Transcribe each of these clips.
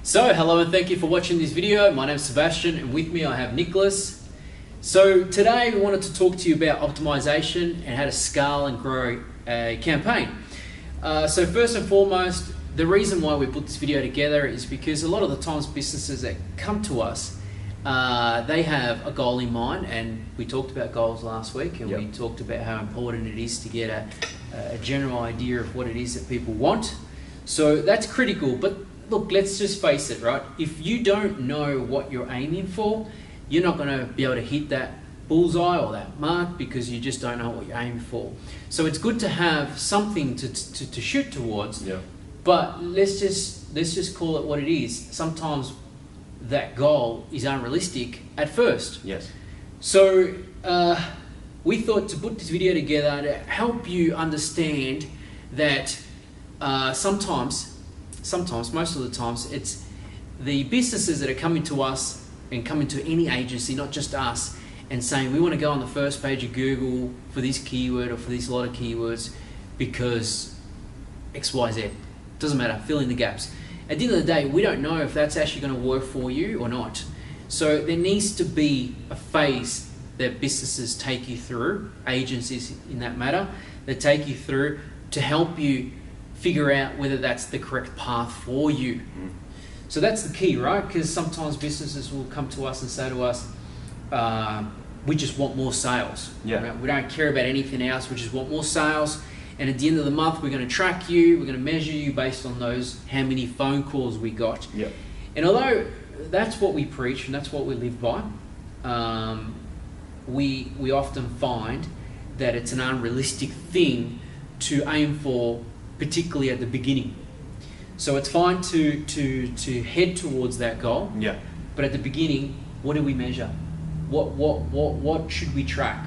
So hello and thank you for watching this video. My name is Sebastian and with me I have Nicholas. So today we wanted to talk to you about optimization and how to scale and grow a campaign. So first and foremost, the reason why we put this video together is because a lot of the times businesses that come to us, they have a goal in mind, and we talked about goals last week, and we talked about how important it is to get a general idea of what it is that people want. So that's critical, but look, let's just face it, right? If you don't know what you're aiming for, you're not going to be able to hit that bullseye or that mark because you just don't know what you're aiming for. So it's good to have something to shoot towards, but let's just call it what it is. Sometimes that goal is unrealistic at first. Yes. So we thought to put this video together to help you understand that sometimes, most of the times, it's the businesses that are coming to us and coming to any agency, not just us, and saying we want to go on the first page of Google for this keyword or for this lot of keywords because XYZ. Doesn't matter, fill in the gaps. At the end of the day, we don't know if that's actually going to work for you or not. So there needs to be a phase that businesses take you through, agencies in that matter, that take you through to help you figure out whether that's the correct path for you. So that's the key, right? Because sometimes businesses will come to us and say to us, we just want more sales. Right? We don't care about anything else, we just want more sales. And at the end of the month, we're going to track you, we're going to measure you based on those, how many phone calls we got. And although that's what we preach and that's what we live by, we often find that it's an unrealistic thing to aim for, particularly at the beginning. So it's fine to head towards that goal. But at the beginning, what do we measure? What should we track?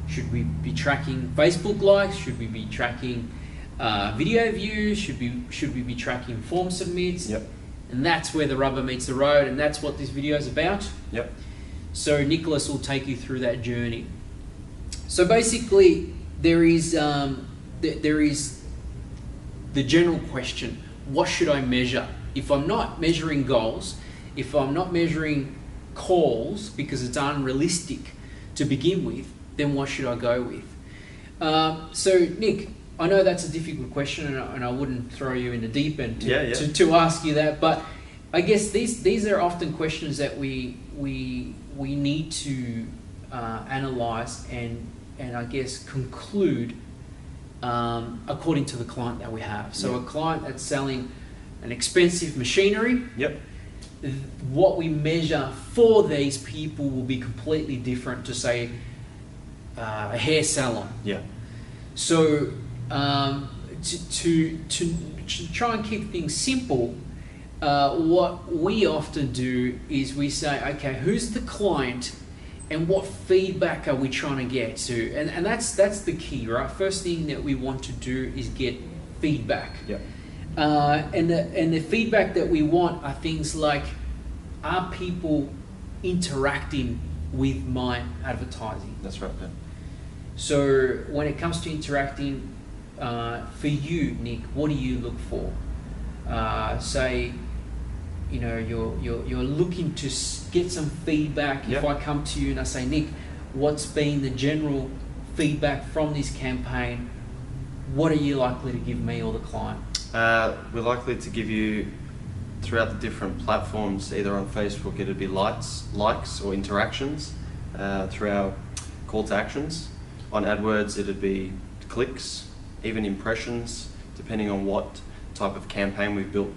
Should we be tracking Facebook likes? Should we be tracking video views? Should we be tracking form submits? And that's where the rubber meets the road, and that's what this video is about. So Nicholas will take you through that journey. So basically, there is the general question: what should I measure? If I'm not measuring goals, if I'm not measuring calls because it's unrealistic to begin with, then what should I go with? So Nick, I know that's a difficult question, and I wouldn't throw you in the deep end to ask you that, but I guess these are often questions that we need to analyze and I guess conclude according to the client that we have. So a client that's selling an expensive machinery, what we measure for these people will be completely different to say a hair salon. So to try and keep things simple, what we often do is we say, okay, who's the client and what feedback are we trying to get to? And that's the key, right? First thing that we want to do is get feedback. And the feedback that we want are things like, are people interacting with my advertising? That's right. So when it comes to interacting, for you, Nick, what do you look for? Say, you know, you're looking to get some feedback. If I come to you and I say, Nick, what's been the general feedback from this campaign? What are you likely to give me or the client? We're likely to give you, throughout the different platforms, either on Facebook it'd be likes or interactions, through our call to actions. On AdWords it'd be clicks, even impressions, depending on what type of campaign we've built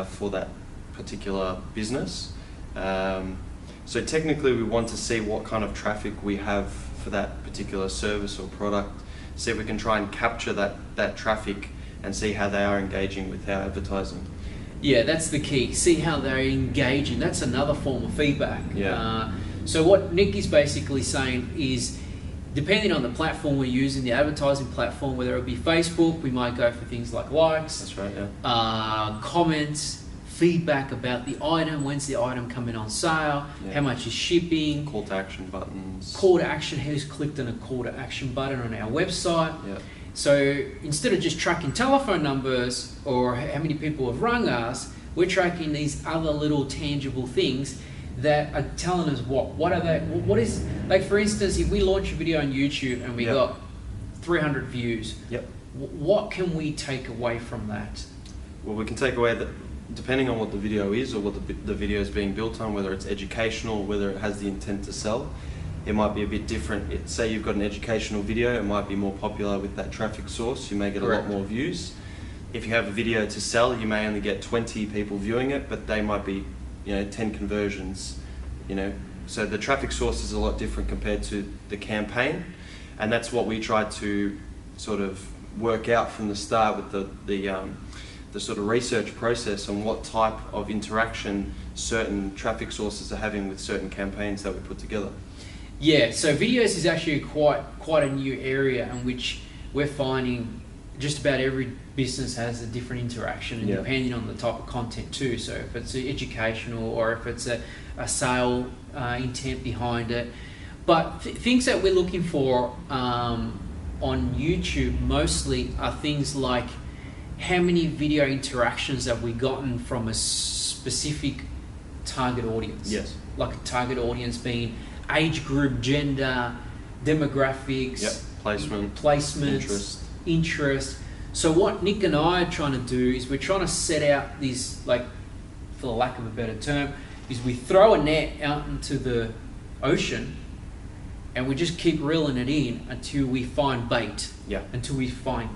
for that particular business. So technically we want to see what kind of traffic we have for that particular service or product, see if we can try and capture that traffic and see how they are engaging with our advertising. Yeah, that's the key. See how they're engaging. That's another form of feedback. So what Nick is basically saying is, depending on the platform we're using, the advertising platform, whether it be Facebook, we might go for things like likes. That's right, comments, feedback about the item, when's the item coming on sale, how much is shipping. Call to action buttons. Call to action, who's clicked on a call to action button on our website. So instead of just tracking telephone numbers or how many people have rung us, we're tracking these other little tangible things that are telling us what are they, what is, like for instance, if we launch a video on YouTube and we got 300 views, what can we take away from that? Well, we can take away that depending on what the video is or what the video is being built on, whether it's educational, whether it has the intent to sell, it might be a bit different. Say you've got an educational video, it might be more popular with that traffic source, you may get a lot more views. If you have a video to sell, you may only get 20 people viewing it, but they might be 10 conversions, So the traffic source is a lot different compared to the campaign, and that's what we try to sort of work out from the start with the sort of research process on what type of interaction certain traffic sources are having with certain campaigns that we put together. Yeah, so videos is actually quite a new area in which we're finding just about every business has a different interaction, and depending on the type of content too. So if it's educational or if it's a sale intent behind it. But things that we're looking for on YouTube mostly are things like how many video interactions have we gotten from a specific target audience. Yes. Like a target audience being age group, gender, demographics, placements, interest. So what Nick and I are trying to do is we're trying to set out these, like, for the lack of a better term, is we throw a net out into the ocean and we just keep reeling it in until we find bait, until we find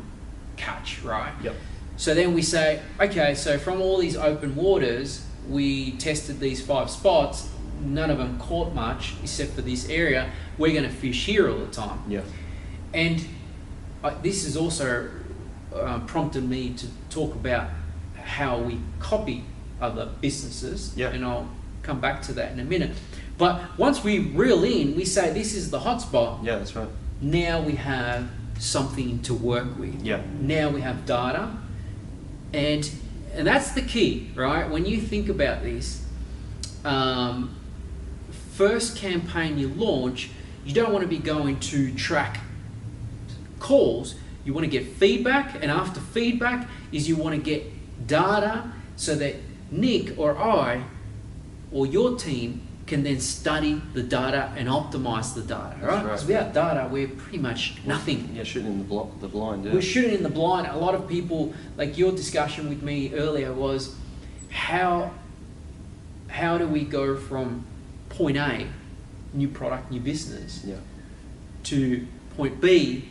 catch, right? Yep. So then we say, okay, so from all these open waters, we tested these 5 spots, none of them caught much except for this area, we're going to fish here all the time. Yeah. And this has also prompted me to talk about how we copy other businesses, and I'll come back to that in a minute. But once we reel in, we say this is the hotspot. Yeah, that's right. Now we have something to work with. Yeah. Now we have data, and that's the key, right? When you think about this, first campaign you launch, you don't want to be going to track calls. You want to get feedback, and after feedback is you want to get data so that Nick or I or your team can then study the data and optimize the data, right? Because without data, we're pretty much nothing. Yeah, shooting in the blind. Yeah. We're shooting in the blind. A lot of people, like your discussion with me earlier, was how do we go from point A, new product, new business, to point B,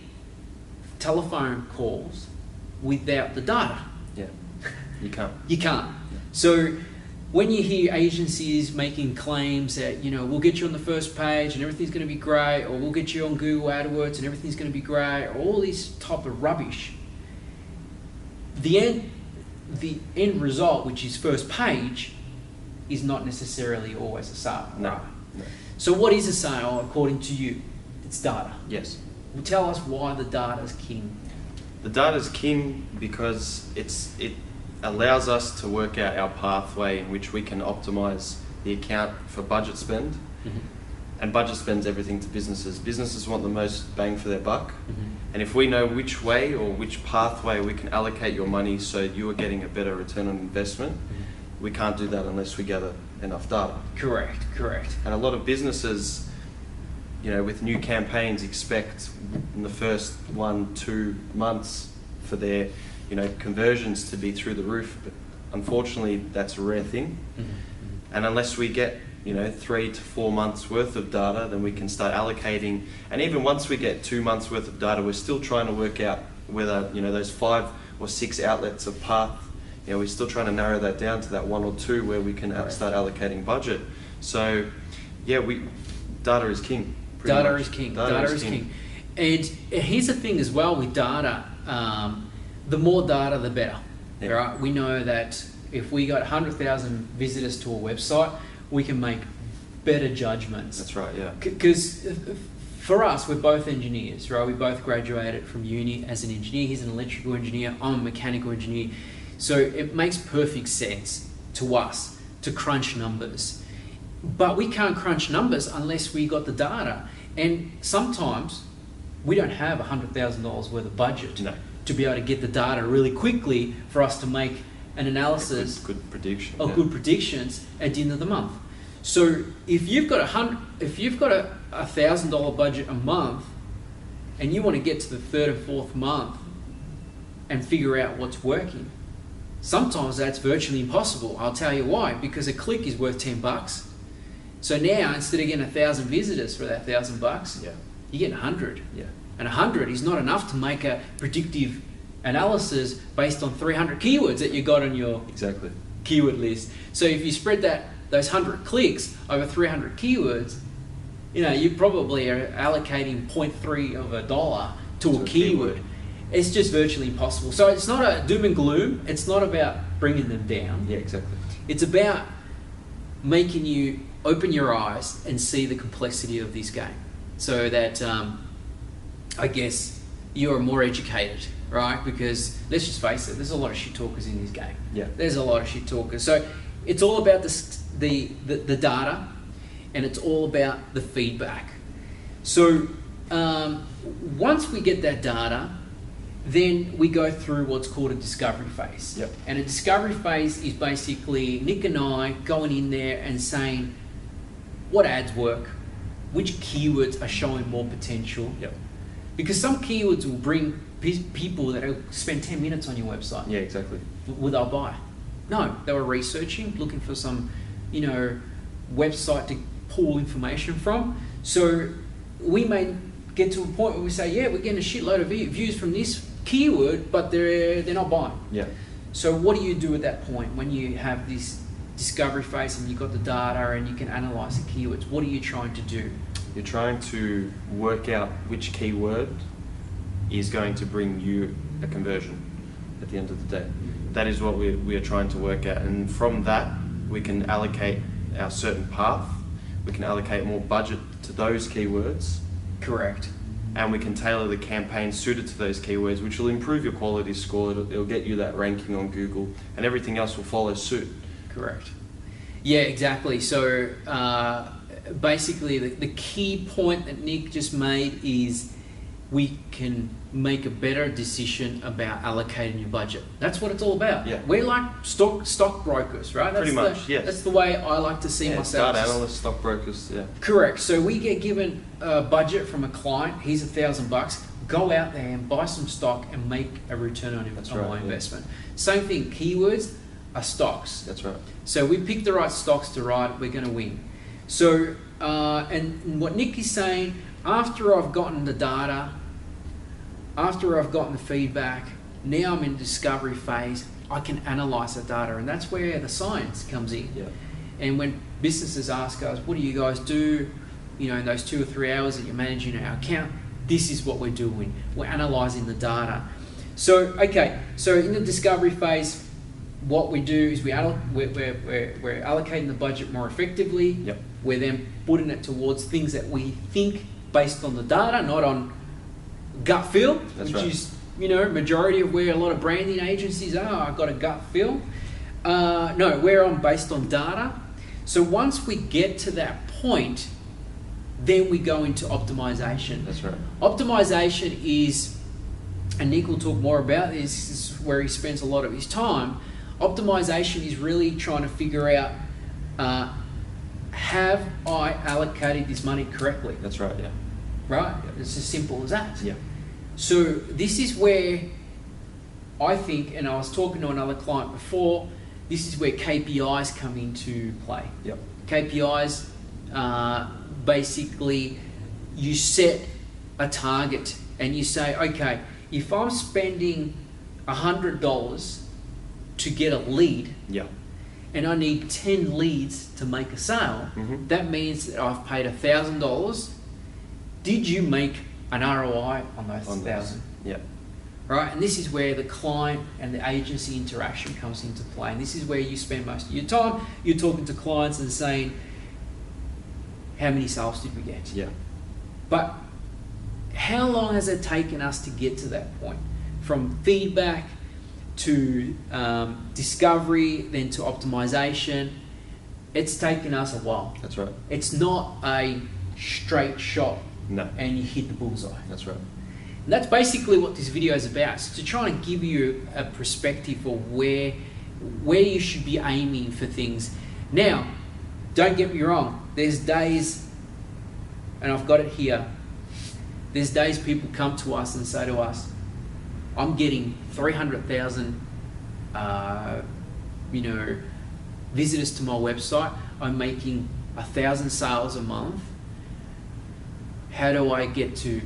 telephone calls, without the data? Yeah, you can't. You can't. Yeah. So when you hear agencies making claims that, we'll get you on the first page and everything's going to be great, or we'll get you on Google AdWords and everything's going to be great, or all this type of rubbish, the end result, which is first page, is not necessarily always a sale. No. So what is a sale according to you? It's data. Yes. Well, tell us why the data is king. The data is king because it allows us to work out our pathway in which we can optimize the account for budget spend. Mm-hmm. And budget spend's everything to businesses. Businesses want the most bang for their buck. Mm-hmm. And if we know which way or which pathway we can allocate your money so you are getting a better return on investment, we can't do that unless we gather enough data. Correct. And a lot of businesses, with new campaigns, expect in the first 1-2 months for their conversions to be through the roof, but unfortunately that's a rare thing. Mm-hmm. And unless we get 3 to 4 months worth of data, then we can start allocating. And even once we get 2 months worth of data, we're still trying to work out whether those 5 or 6 outlets of path, we're still trying to narrow that down to that 1 or 2 where we can start allocating budget. So data is king. Data is king. And here's the thing as well with data. The more data, the better. Yeah. Right? We know that if we got 100,000 visitors to a website, we can make better judgments. That's right, yeah. Because for us, we're both engineers, right? We both graduated from uni as an engineer. He's an electrical engineer. I'm a mechanical engineer. So it makes perfect sense to us to crunch numbers. But we can't crunch numbers unless we got the data. And sometimes we don't have $100,000 worth of budget to be able to get the data really quickly for us to make an analysis, good prediction, or good predictions at the end of the month. So if you've got a $1,000 budget a month, and you want to get to the third and fourth month and figure out what's working, sometimes that's virtually impossible. I'll tell you why. Because a click is worth $10. So now, instead of getting 1,000 visitors for that $1,000, you get 100. Yeah. And 100 is not enough to make a predictive analysis based on 300 keywords that you got on your keyword list. So if you spread those 100 clicks over 300 keywords, you probably are allocating 0.3 of a dollar to a keyword. It's just virtually impossible. So it's not a doom and gloom. It's not about bringing them down. Yeah, exactly. It's about making you open your eyes and see the complexity of this game, so that I guess you are more educated, right? Because let's just face it, there's a lot of shit talkers in this game. Yeah. There's a lot of shit talkers. So it's all about the data, and it's all about the feedback. So once we get that data, then we go through what's called a discovery phase. Yep. And a discovery phase is basically Nick and I going in there and saying what ads work, which keywords are showing more potential. Yep. Because some keywords will bring people that will spend 10 minutes on your website. Yeah, exactly. Will they buy? No, they were researching, looking for some, website to pull information from. So we may get to a point where we say, yeah, we're getting a shitload of views from this keyword, but they're not buying. Yeah. So what do you do at that point when you have this discovery phase and you've got the data and you can analyze the keywords? What are you trying to do? You're trying to work out which keyword is going to bring you a conversion at the end of the day. That is what we are trying to work out, and from that we can allocate our certain path. We can allocate more budget to those keywords. Correct. And we can tailor the campaign suited to those keywords, which will improve your quality score. It'll get you that ranking on Google, and everything else will follow suit. Correct. Yeah, exactly. So basically the key point that Nick just made is we can make a better decision about allocating your budget. That's what it's all about. Yeah. We're like stockbrokers, right? That's Pretty much, yes. That's the way I like to see myself. Data analysts, stockbrokers, yeah. Correct. So we get given a budget from a client. Here's $1,000. Go out there and buy some stock and make a return on my investment. Same thing. Keywords are stocks. That's right. So we pick the right stocks to ride. We're going to win. So and what Nick is saying, after I've gotten the data, after I've gotten the feedback, now I'm in discovery phase. I can analyze the data, and that's where the science comes in. Yeah. And when businesses ask us, what do you guys do, in those 2 or 3 hours that you're managing our account, this is what we're doing. We're analyzing the data. So, so in the discovery phase, what we do is we're allocating the budget more effectively. Yep. We're then putting it towards things that we think based on the data, not on gut feel, which is majority of where a lot of branding agencies are. I've got a gut feel. No, we're based on data. So once we get to that point, then we go into optimization. That's right. Optimization is, and Nick will talk more about this, this is where he spends a lot of his time. Optimization is really trying to figure out, have I allocated this money correctly? That's right, yeah. Right? It's as simple as that. Yeah. So this is where I think, and I was talking to another client before, this is where KPIs come into play. Yep. KPIs, basically, you set a target and you say, okay, if I'm spending $100 to get a lead, yeah, and I need 10 leads to make a sale, that means that I've paid $1,000. Did you make an ROI on those 1,000? Yeah. Right, and this is where the client and the agency interaction comes into play. And this is where you spend most of your time. You're talking to clients and saying, how many sales did we get? Yeah. But how long has it taken us to get to that point? From feedback to discovery, then to optimization. It's taken us a while. That's right. It's not a straight shot. No. And you hit the bullseye. That's right. And that's basically what this video is about. It's to try and give you a perspective of where where you should be aiming for things. Now, don't get me wrong, there's days, and I've got it here, there's days people come to us and say to us, I'm getting 300,000 visitors to my website, I'm making 1,000 sales a month. How do I get to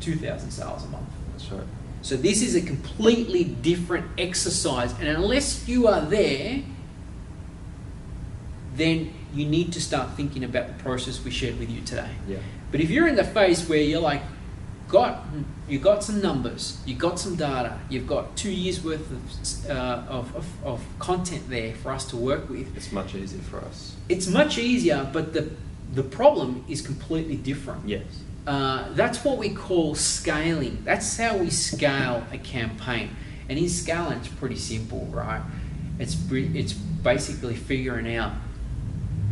2,000 sales a month? That's right. So this is a completely different exercise, and unless you are there, then you need to start thinking about the process we shared with you today. Yeah. But if you're in the phase where you're like, you got some numbers, you got some data, you've got 2 years worth of content there for us to work with. It's much easier for us. It's much easier, but the problem is completely different. Yes. That's what we call scaling. That's how we scale a campaign. And in scaling, it's pretty simple, right? It's basically figuring out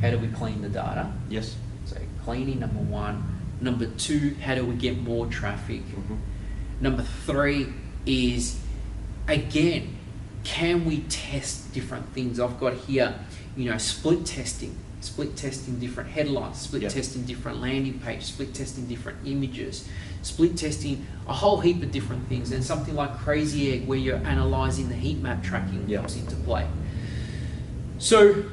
how do we clean the data. Yes. So cleaning, number one. Number two, how do we get more traffic? Mm-hmm. Number three is, again, can we test different things? I've got here, split testing different headlines, split testing different landing pages, split testing different images, split testing a whole heap of different things. And something like Crazy Egg, where you're analyzing the heat map tracking comes into play. So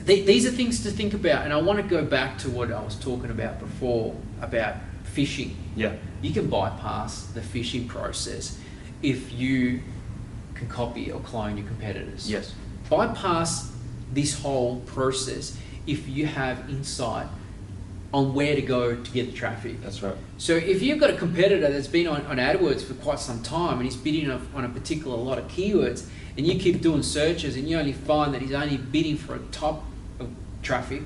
these are things to think about, and I want to go back to what I was talking about before about phishing. Yeah. You can bypass the phishing process if you can copy or clone your competitors. Yes. Bypass this whole process if you have insight on where to go to get the traffic. That's right. So if you've got a competitor that's been on AdWords for quite some time and he's bidding on a particular lot of keywords, and you keep doing searches and you only find that he's only bidding for a top of traffic,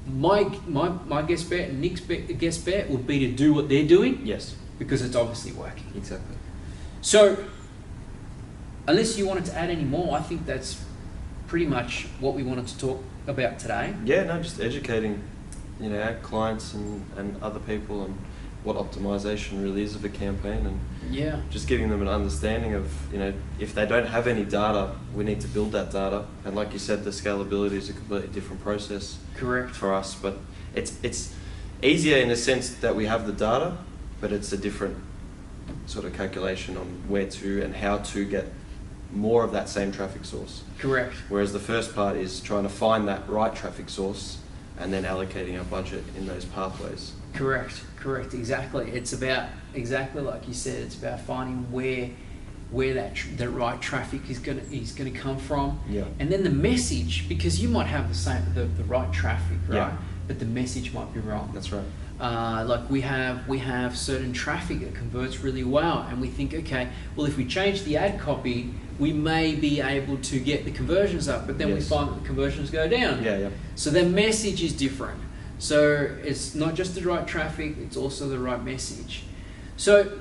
my guess bet and Nick's guess bet would be to do what they're doing. Yes. Because it's obviously working. Exactly. So unless you wanted to add any more, I think that's pretty much what we wanted to talk about today. Yeah, no, just educating, our clients and other people on what optimization really is of a campaign, and just giving them an understanding of, if they don't have any data, we need to build that data. And like you said, the scalability is a completely different process. Correct. For us, but it's easier in the sense that we have the data, but it's a different sort of calculation on where to and how to get more of that same traffic source. Correct. Whereas the first part is trying to find that right traffic source and then allocating our budget in those pathways. Correct, exactly. It's about, exactly like you said, it's about finding where the right traffic is gonna come from. Yeah. And then the message, because you might have the right traffic, right? Yeah. But the message might be wrong. That's right. Like we have certain traffic that converts really well, and we think, okay, well, if we change the ad copy, we may be able to get the conversions up, but then we find that the conversions go down. Yeah. So the message is different. So it's not just the right traffic, it's also the right message. So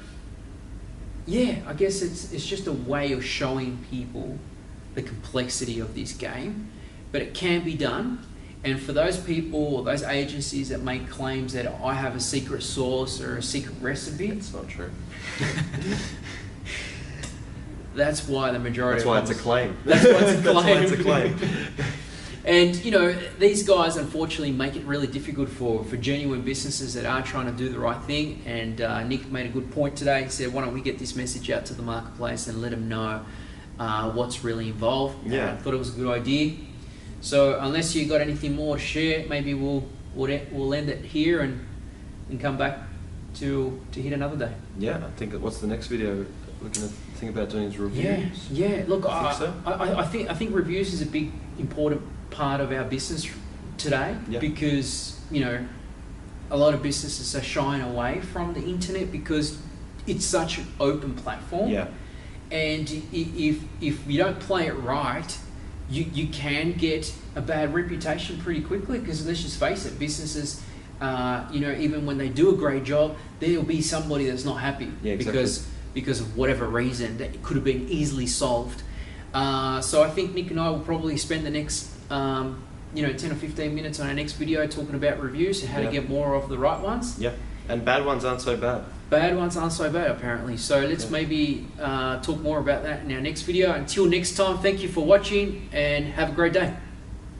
yeah, I guess it's just a way of showing people the complexity of this game, but it can be done. And for those people or those agencies that make claims that I have a secret sauce or a secret recipe, it's not true. That's why the majority. That's why it's a claim. That's why it's a claim. That's why it's a claim. And these guys unfortunately make it really difficult for genuine businesses that are trying to do the right thing. And Nick made a good point today. He said, why don't we get this message out to the marketplace and let them know what's really involved. Yeah. I thought it was a good idea. So unless you got anything more to share, maybe we'll end it here and come back to hit another day. Yeah, I think what's the next video we're going to think about doing is reviews. Yeah. Look, I think reviews is a big important part of our business today, because a lot of businesses are shying away from the internet because it's such an open platform. Yeah. And if you don't play it right, you can get a bad reputation pretty quickly, because let's just face it, businesses, even when they do a great job, there'll be somebody that's not happy. Yeah, exactly. because of whatever reason that it could have been easily solved. So I think Nick and I will probably spend the next 10 or 15 minutes on our next video talking about reviews and how to get more of the right ones. Yeah. And bad ones aren't so bad. Bad ones aren't so bad, apparently. So let's maybe talk more about that in our next video. Until next time, thank you for watching and have a great day.